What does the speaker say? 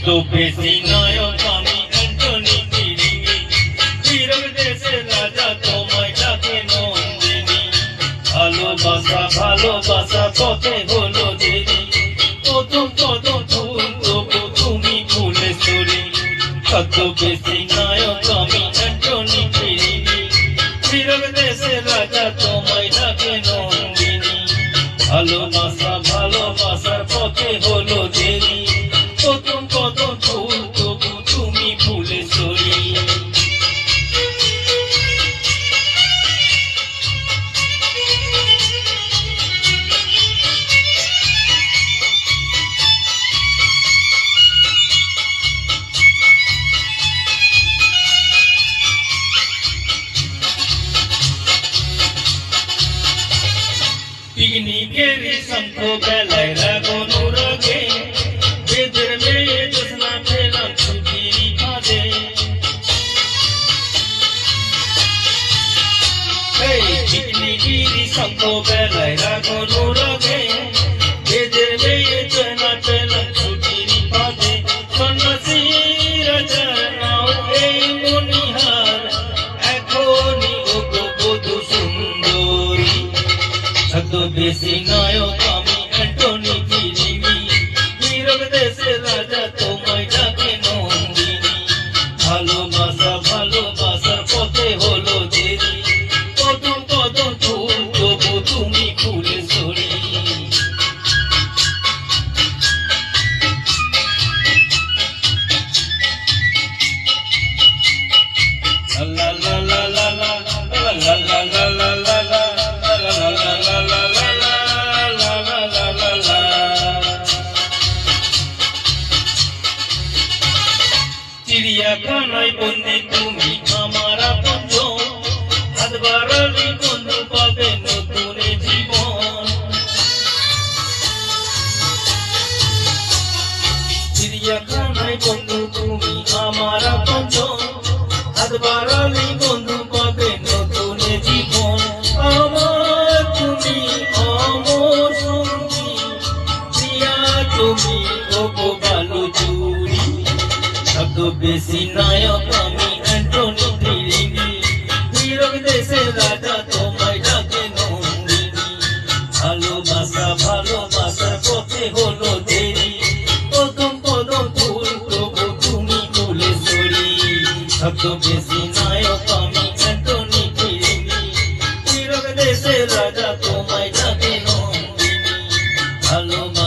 ছদ্মবেশী নায়ক আমি অ্যান্টনি ফিরিঙ্গি, নীরব দেশের রাজা তোমায় ডাকে নন্দিনী। ভালোবাসা ভালোবাসা পথে হলো দেরি, প্রথম কদম ফুল তবু তুমি ফুলেশ্বরী। ছদ্মবেশী নায়ক আমি অ্যান্টনি ফিরিঙ্গি, নীরব দেশের রাজা তোমায় ডাকে নন্দিনী। ভালোবাসা ভালোবাসার পথে হলো দেরি, প্রথম কদম ফুল তবু তুমি ফুলেশ্বরী। পিকনিকের শঙ্খ বেলায় রাগনুর আগে, বেদের মেয়ে জ্যোৎস্না পেলাম ছুটির ফাঁদে। পিকনিকের শঙ্খ বেলায় রাগনুর আগে, বেদের মেয়ে জ্যোৎস্না পেলাম ছুটির ফাঁদে। সন্ন্যাসীর নাও এই মনিহার, এখনই ওগো বধূ সুন্দরী। ছদ্মবেশী নায়ক আমি অ্যান্টনি ফিরিঙ্গি, নীরব দেশের রাজা তোমায় ডাকে নন্দিনী। ভালোবাসা ভালোবাসার পথে হলো দেরি, প্রথম কদম ফুল তবু তুমি ফুলেশ্বরী। লা লা লা লা লা লা লা লা লা লা লা। চিড়িয়াখানায় বন্দি তুমি আমার আপনজন, হাত বাড়ালি বন্ধু পাবে নতুন জীবন। চিড়িয়াখানায় বন্ধু তুমি আমার আপনজন, হাত বাড়ালি বন্ধু পাবে নতুন জীবন। আমার তুমি অমর সঙ্গী, প্রিয়া তুমি ওগো বালুচুরি। ছদ্মবেশী নায়ক আমি অ্যান্টনি ফিরিঙ্গি, নীরব দেশের রাজা তোমায় ডাকে নন্দিনী। ভালোবাসা ভালোবাসার পথে হলো দেরি, প্রথম কদম ফুল তবু তুমি ফুলেশ্বরী। ছদ্মবেশী নায়ক আমি অ্যান্টনি ফিরিঙ্গি, নীরব দেশের রাজা তোমায় ডাকে নন্দিনী। ভালোবাসা